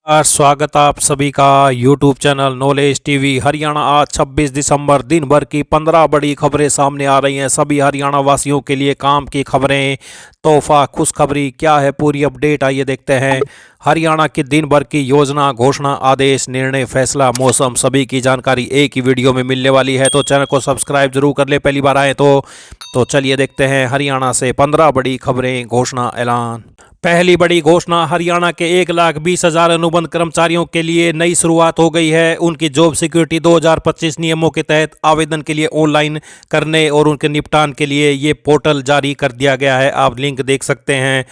स्वागत आप सभी का YouTube channel knowledge TV Haryana. आज 26 दिसंबर दिन भर की 15 बड़ी खबरें सामने आ रही हैं। सभी हरियाणा वासियों के लिए काम की खबरें, तोहफा, खुशखबरी क्या है पूरी अपडेट आइए देखते हैं। हरियाणा की दिन भर की योजना, घोषणा, आदेश, निर्णय, फैसला, मौसम सभी की जानकारी एक ही वीडियो में मिलने वाली है। तो चैनल को सब्सक्राइब जरूर कर ले पहली बार आए तो चलिए देखते हैं हरियाणा से 15 बड़ी खबरें, घोषणा, ऐलान। पहली बड़ी घोषणा, हरियाणा के 1,20,000 अनुबंध कर्मचारियों के लिए नई शुरुआत हो गई है। उनकी जॉब सिक्योरिटी 2025 नियमों के तहत आवेदन के लिए ऑनलाइन करने और उनके निपटान के लिए ये पोर्टल जारी कर दिया गया है। आप लिंक देख सकते हैं।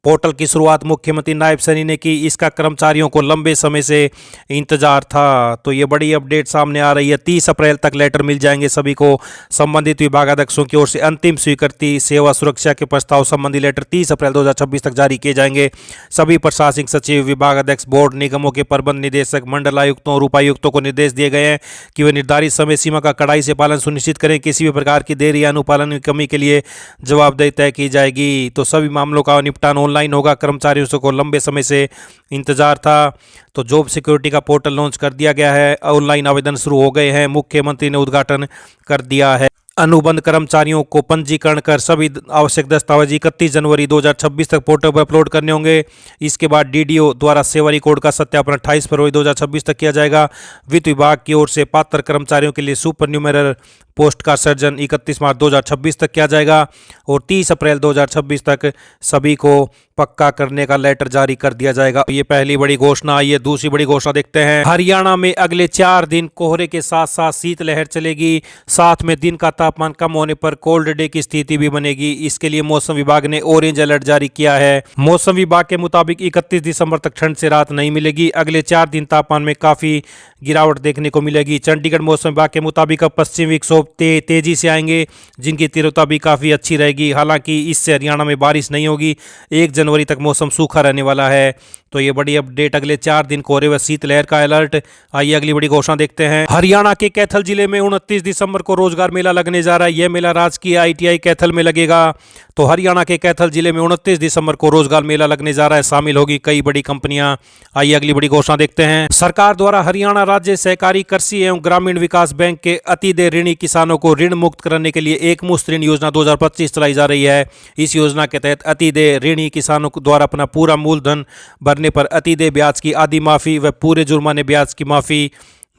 पोर्टल की शुरुआत मुख्यमंत्री नायब सैनी ने की। इसका कर्मचारियों को लंबे समय से इंतजार था। तो ये बड़ी अपडेट सामने आ रही है। 30 अप्रैल तक लेटर मिल जाएंगे सभी को। संबंधित विभागाध्यक्षों की ओर से अंतिम स्वीकृति, सेवा सुरक्षा के प्रस्ताव संबंधी लेटर 30 अप्रैल 2026 तक जारी किए जाएंगे। सभी प्रशासनिक सचिव, विभागाध्यक्ष, बोर्ड निगमों के प्रबंध निदेशक, मंडल आयुक्तों और उपायुक्तों को निर्देश दिए गए हैं कि वे निर्धारित समय सीमा का कड़ाई से पालन सुनिश्चित करें। किसी भी प्रकार की देरी या अनुपालन की कमी के लिए जवाबदेही तय की जाएगी। तो सभी मामलों का निपटान ऑनलाइन होगा। कर्मचारियों को लंबे समय से इंतजार था। तो जॉब सिक्योरिटी का पोर्टल लॉन्च कर दिया गया है। ऑनलाइन आवेदन शुरू हो गए हैं। मुख्यमंत्री ने उद्घाटन कर दिया है। अनुबंध कर्मचारियों को पंजीकरण कर सभी आवश्यक दस्तावेज 31 जनवरी 2026 तक पोर्टल पर अपलोड करने होंगे। इसके बाद डीडीओ द्वारा सेवा रिकॉर्ड का सत्यापन 28 फरवरी 2026 तक किया जाएगा। वित्त विभाग की ओर से पात्र कर्मचारियों के लिए सुपर न्यूमेरर पोस्ट का सर्जन 31 मार्च 2026 तक किया जाएगा और 30 अप्रैल 2026 तक सभी को पक्का करने का लेटर जारी कर दिया जाएगा। ये पहली बड़ी घोषणा। ये दूसरी बड़ी घोषणा देखते हैं। हरियाणा में अगले 4 दिन कोहरे के साथ साथ शीतलहर चलेगी। साथ में दिन का तापमान कम होने पर कोल्ड डे की स्थिति भी बनेगी। इसके लिए मौसम विभाग ने ऑरेंज अलर्ट जारी किया है। मौसम विभाग के मुताबिक 31 दिसंबर तक ठंड से राहत नहीं मिलेगी। अगले 4 दिन तापमान में काफी गिरावट देखने को मिलेगी। चंडीगढ़ मौसम विभाग के मुताबिक अब पश्चिमी विक्षोभ तेजी से आएंगे, जिनकी तीव्रता भी काफी अच्छी रहेगी। हालांकि इससे हरियाणा में बारिश नहीं होगी। 1 जनवरी तक मौसम सूखा रहने वाला है। तो ये बड़ी अपडेट। अगले 4 दिन कोहरे व शीतलहर का अलर्ट। आइए अगली बड़ी घोषणा देखते हैं। हरियाणा के कैथल जिले में 29 दिसंबर को रोजगार मेला लगने जा रहा है। यह मेला राजकीय ITI कैथल में लगेगा। तो हरियाणा के कैथल जिले में 29 दिसंबर को रोजगार मेला लगने जा रहा है। शामिल होगी कई बड़ी कंपनियां। आइए अगली बड़ी घोषणा देखते हैं। सरकार द्वारा हरियाणा राज्य सहकारी कृषि एवं ग्रामीण विकास बैंक के अतिदेय ऋणी किसानों को ऋण मुक्त करने के लिए एक मुश्त ऋण योजना 2025 चलाई जा रही है। इस योजना के तहत अतिदेय ऋणी किसानों द्वारा अपना पूरा मूलधन भरने पर अतिदेय ब्याज की आधी माफी व पूरे जुर्माने ब्याज की माफी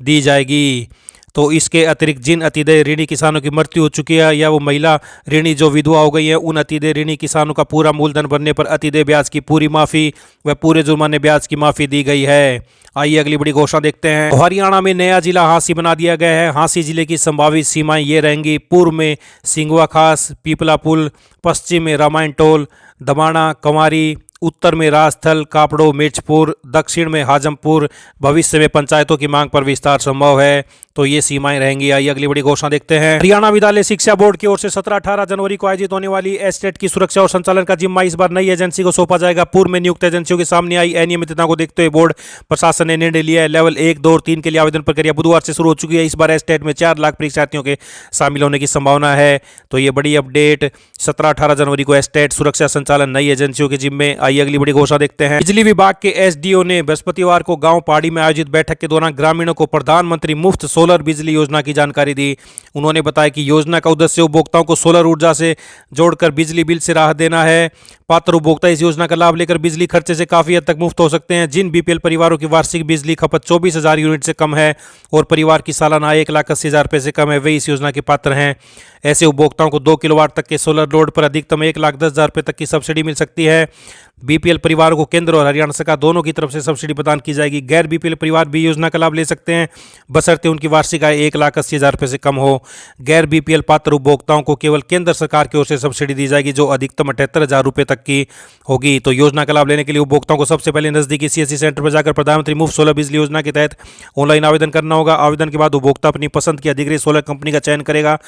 दी जाएगी। तो इसके अतिरिक्त जिन अतिदेय ऋणी किसानों की मृत्यु हो चुकी है या वो महिला ऋणी जो विधवा हो गई है, उन अतिदेय ऋणी किसानों का पूरा मूलधन भरने पर अतिदेय ब्याज की पूरी माफी व पूरे जुर्माने ब्याज की माफी दी गई है। आइए अगली बड़ी घोषणा देखते हैं। तो हरियाणा में नया जिला हांसी बना दिया गया है। हांसी जिले की संभावित सीमाएं ये रहेंगी। पूर्व में सिंगवा खास, पीपला पुल, पश्चिम में रामायण टोल, दमाणा, कंवारी, उत्तर में राजस्थल, कापड़ो, मिर्चपुर, दक्षिण में हाजमपुर। भविष्य में पंचायतों की मांग पर विस्तार संभव है। तो ये सीमाएं रहेंगी। आइए अगली बड़ी घोषणा देखते हैं। हरियाणा विद्यालय शिक्षा बोर्ड की ओर से 17-18 जनवरी को आयोजित होने वाली एस्टेट की सुरक्षा और संचालन का जिम्मा इस बार नई एजेंसी को सौंपा जाएगा। पूर्व में नियुक्त एजेंसियों के सामने आई अनियमितता को देखते हुए बोर्ड प्रशासन ने निर्णय लिया है। लेवल 1, 2 और 3 के लिए आवेदन प्रक्रिया बुधवार से शुरू हो चुकी है। इस बार एस्टेट में 4 लाख परीक्षार्थियों के शामिल होने की संभावना है। तो ये बड़ी अपडेट। 17-18 जनवरी को एस्टेट सुरक्षा संचालन नई एजेंसियों के जिम्मे। आइए अगली बड़ी घोषणा देखते हैं। बिजली विभाग के SDO ने बृहस्पतिवार को गांव पहाड़ी में आयोजित बैठक के दौरान ग्रामीणों को प्रधानमंत्री मुफ्त सोलर बिजली योजना की जानकारी दी। उन्होंने बताया कि योजना का उद्देश्य उपभोक्ताओं को सोलर ऊर्जा से जोड़कर बिजली बिल से राहत देना है। पात्र उपभोक्ता इस योजना का लाभ लेकर बिजली खर्चे से काफी हद तक मुक्त हो सकते हैं। जिन BPL परिवारों की वार्षिक बिजली खपत 24,000 यूनिट से कम है और परिवार की सालाना आय 1,80,000 रुपये से कम है, वे इस योजना के पात्र हैं। ऐसे उपभोक्ताओं को 2 किलोवाट तक के सोलर लोड पर अधिकतम 1,10,000 रुपये तक की सब्सिडी मिल सकती है। BPL परिवारों को केंद्र और हरियाणा सरकार दोनों की तरफ से सब्सिडी प्रदान की जाएगी। गैर BPL परिवार भी योजना का लाभ ले सकते हैं, बशर्ते उनकी वार्षिक आय 1,80,000 रुपये से कम हो। गैर BPL पात्र उपभोक्ताओं को केवल केंद्र सरकार की ओर से सब्सिडी दी जाएगी, जो अधिकतम 78,000 रुपये तक की होगी। तो योजना का लाभ लेने के लिए उपभोक्ताओं को सबसे पहले नजदीकी CSC सेंटर पर जाकर प्रधानमंत्री मुफ्त सोलर बिजली योजना के तहत ऑनलाइन आवेदन करना होगा। आवेदन के बाद उपभोक्ता अपनी पसंद की अधिकृत सोलर कंपनी का चयन करेगा।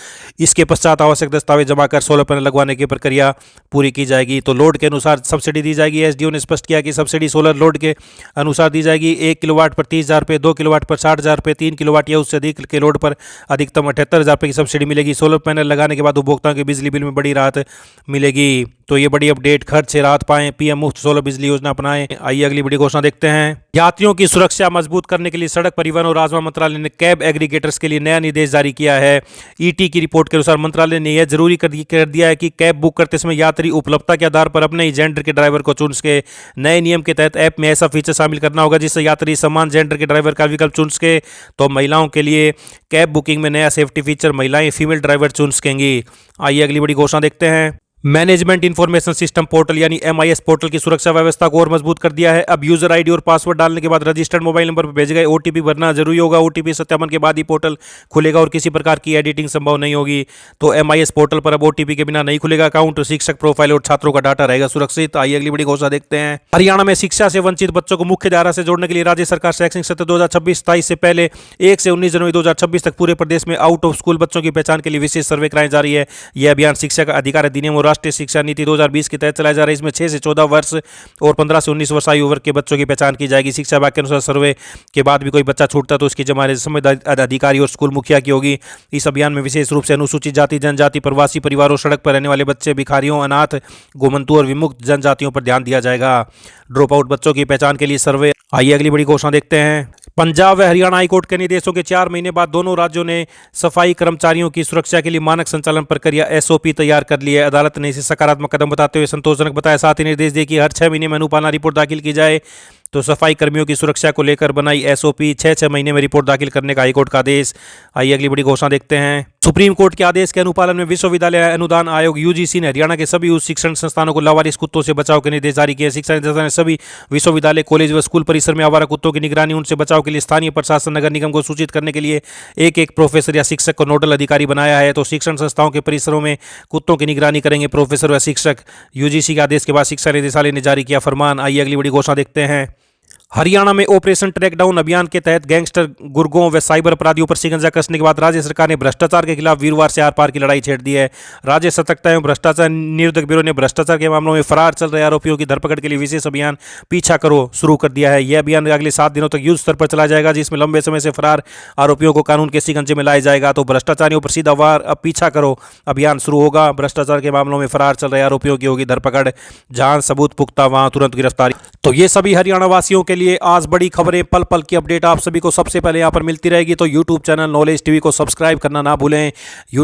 इसके पश्चात आवश्यक दस्तावेज जमा कर सोलर पैनल लगवाने की प्रक्रिया पूरी की जाएगी। तो लोड के अनुसार सब्सिडी दी जाएगी। एसडीओ ने स्पष्ट किया कि सब्सिडी सोलर लोड के अनुसार दी जाएगी। 1 किलोवाट पर 30,000 रुपये, 2 किलोवाट पर 60,000 रुपये, 3 किलोवाट या उससे अधिक के लोड पर अधिकतम 78,000 रुपये की सब्सिडी मिलेगी। सोलर पैनल लगाने के बाद उपभोक्ताओं के बिजली बिल में बड़ी राहत मिलेगी। तो ये बड़ी अपडेट, खर्च से राहत पाएं, पीएम मुफ्त सोलर बिजली योजना अपनाएं। आइए अगली बड़ी घोषणा देखते हैं। यात्रियों की सुरक्षा मजबूत करने के लिए सड़क परिवहन और राजमार्ग मंत्रालय ने कैब एग्रीगेटर्स के लिए नया निर्देश जारी किया है। ईटी की रिपोर्ट के अनुसार मंत्रालय ने यह जरूरी कर दिया है कि कैब बुक करते समय यात्री उपलब्धता के आधार पर अपने ही जेंडर के ड्राइवर को चुन सके। नए नियम के तहत ऐप में ऐसा फीचर शामिल करना होगा जिससे यात्री समान जेंडर के ड्राइवर का विकल्प चुन सके। तो महिलाओं के लिए कैब बुकिंग में नया सेफ्टी फीचर, महिलाएं फीमेल ड्राइवर चुन सकेंगी। आइए अगली बड़ी घोषणा देखते हैं। मैनेजमेंट इंफॉर्मेशन सिस्टम पोर्टल यानी एमआईएस पोर्टल की सुरक्षा व्यवस्था को और मजबूत कर दिया है। अब यूजर आईडी और पासवर्ड डालने के बाद रजिस्टर्ड मोबाइल नंबर पर भेजे गए ओटीपी भरना जरूरी होगा। ओटीपी सत्यापन के बाद ही पोर्टल खुलेगा और किसी प्रकार की एडिटिंग संभव नहीं होगी। तो एमआईएस पोर्टल पर अब ओटीपी के बिना नहीं खुलेगा अकाउंट। शिक्षक प्रोफाइल और छात्रों का डाटा रहेगा सुरक्षित। आइए अगली बड़ी घोषणा देखते हैं। हरियाणा में शिक्षा से वंचित बच्चों को मुख्य धारा से जोड़ने के लिए राज्य सरकार शैक्षणिक सत्र 2026-27 से पहले 1 से 19 जनवरी 2026 तक पूरे प्रदेश में आउट ऑफ स्कूल बच्चों की पहचान के लिए विशेष सर्वे कराई जा रही है। यह अभियान शिक्षा का अधिकार अधिनियम और राष्ट्रीय शिक्षा नीति 2020 के तहत चलाया जा रहा है। इसमें 6 से 14 वर्ष और 15 से 19 वर्ष आयु वर्ग के बच्चों की पहचान की जाएगी। शिक्षा विभाग के अनुसार सर्वे के बाद भी कोई बच्चा छूटता तो उसकी जिम्मेदारी संबंधित अधिकारी और स्कूल मुखिया की होगी। इस अभियान में विशेष रूप से अनुसूचित जाति, जनजाति, प्रवासी परिवारों, सड़क पर रहने वाले बच्चे, भिखारियों, अनाथ, गोमंतु और विमुक्त जनजातियों पर ध्यान दिया जाएगा। ड्रॉप आउट बच्चों की पहचान के लिए सर्वे। आइए अगली बड़ी घोषणा देखते हैं। पंजाब व हरियाणा हाईकोर्ट के निर्देशों के 4 महीने बाद दोनों राज्यों ने सफाई कर्मचारियों की सुरक्षा के लिए मानक संचालन प्रक्रिया एसओपी तैयार कर ली है। अदालत ने इसे सकारात्मक कदम बताते हुए संतोषजनक बताया। साथ ही निर्देश दिए कि हर 6 महीने में अनुपालना रिपोर्ट दाखिल की जाए। तो सफाई कर्मियों की सुरक्षा को लेकर बनाई एसओपी 6 महीने में रिपोर्ट दाखिल करने का हाईकोर्ट का आदेश। आइए अगली बड़ी घोषणा देखते हैं। सुप्रीम कोर्ट के आदेश के अनुपालन में विश्वविद्यालय अनुदान आयोग यूजीसी ने हरियाणा के सभी उच्च शिक्षण संस्थानों को लावारिस कुत्तों से बचाव के निर्देश जारी किए। शिक्षा निदेशालय ने सभी विश्वविद्यालय, कॉलेज व स्कूल परिसर में आवारा कुत्तों की निगरानी, उनसे बचाव के लिए स्थानीय प्रशासन, नगर निगम को सूचित करने के लिए एक प्रोफेसर या शिक्षक को नोडल अधिकारी बनाया है। तो शिक्षण संस्थाओं के परिसरों में कुत्तों की निगरानी करेंगे प्रोफेसर व शिक्षक। यूजीसी के आदेश के बाद शिक्षा निदेशालय ने जारी किया फरमान। आइए अगली बड़ी घोषणा देखते हैं। हरियाणा में ऑपरेशन ट्रैकडाउन अभियान के तहत गैंगस्टर, गुर्गों व साइबर अपराधियों पर शिकंजा कसने के बाद राज्य सरकार ने भ्रष्टाचार के खिलाफ वीरवार से आर पार की लड़ाई छेड़ दी है। राज्य सतर्कता एवं भ्रष्टाचार निरोधक ब्यूरो ने भ्रष्टाचार के मामलों में फरार चल रहे आरोपियों की धरपकड़ के लिए विशेष अभियान पीछा करो शुरू कर दिया है। यह अभियान अगले 7 दिनों तक युद्ध स्तर पर चलाया जाएगा, जिसमें लंबे समय से फरार आरोपियों को कानून के शिकंजे में लाया जाएगा। तो भ्रष्टाचारियों पर सीधा वार अब पीछा करो अभियान शुरू होगा। भ्रष्टाचार के मामलों में फरार चल रहे आरोपियों की होगी धरपकड़। जहां सबूत पुख्ता वहां तुरंत गिरफ्तारी। तो ये सभी हरियाणा वासियों के लिए आज बड़ी खबरें, पल पल की अपडेट आप सभी को सबसे पहले यहाँ पर मिलती रहेगी। तो यूट्यूब चैनल नॉलेज टीवी को सब्सक्राइब करना ना भूलें।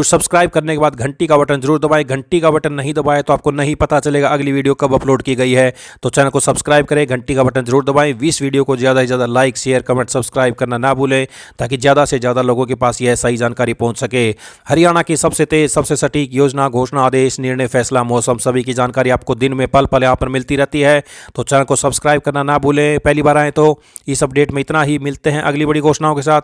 सब्सक्राइब करने के बाद घंटी का बटन जरूर दबाएं। घंटी का बटन नहीं दबाएं तो आपको नहीं पता चलेगा अगली वीडियो कब अपलोड की गई है। तो चैनल को सब्सक्राइब करें, घंटी का बटन जरूर दबाएं। इस वीडियो को ज़्यादा से ज़्यादा लाइक, शेयर, कमेंट, सब्सक्राइब करना ना भूलें ताकि ज़्यादा से ज़्यादा लोगों के पास यह सही जानकारी पहुँच सके। हरियाणा की सबसे तेज, सबसे सटीक योजना, घोषणा, आदेश, निर्णय, फैसला, मौसम सभी की जानकारी आपको दिन में पल पल यहाँ पर मिलती रहती है। तो चैनल को सब्सक्राइब करना ना भूलें। पहली बार आए तो इस अपडेट में इतना ही। मिलते हैं अगली बड़ी घोषणाओं के साथ।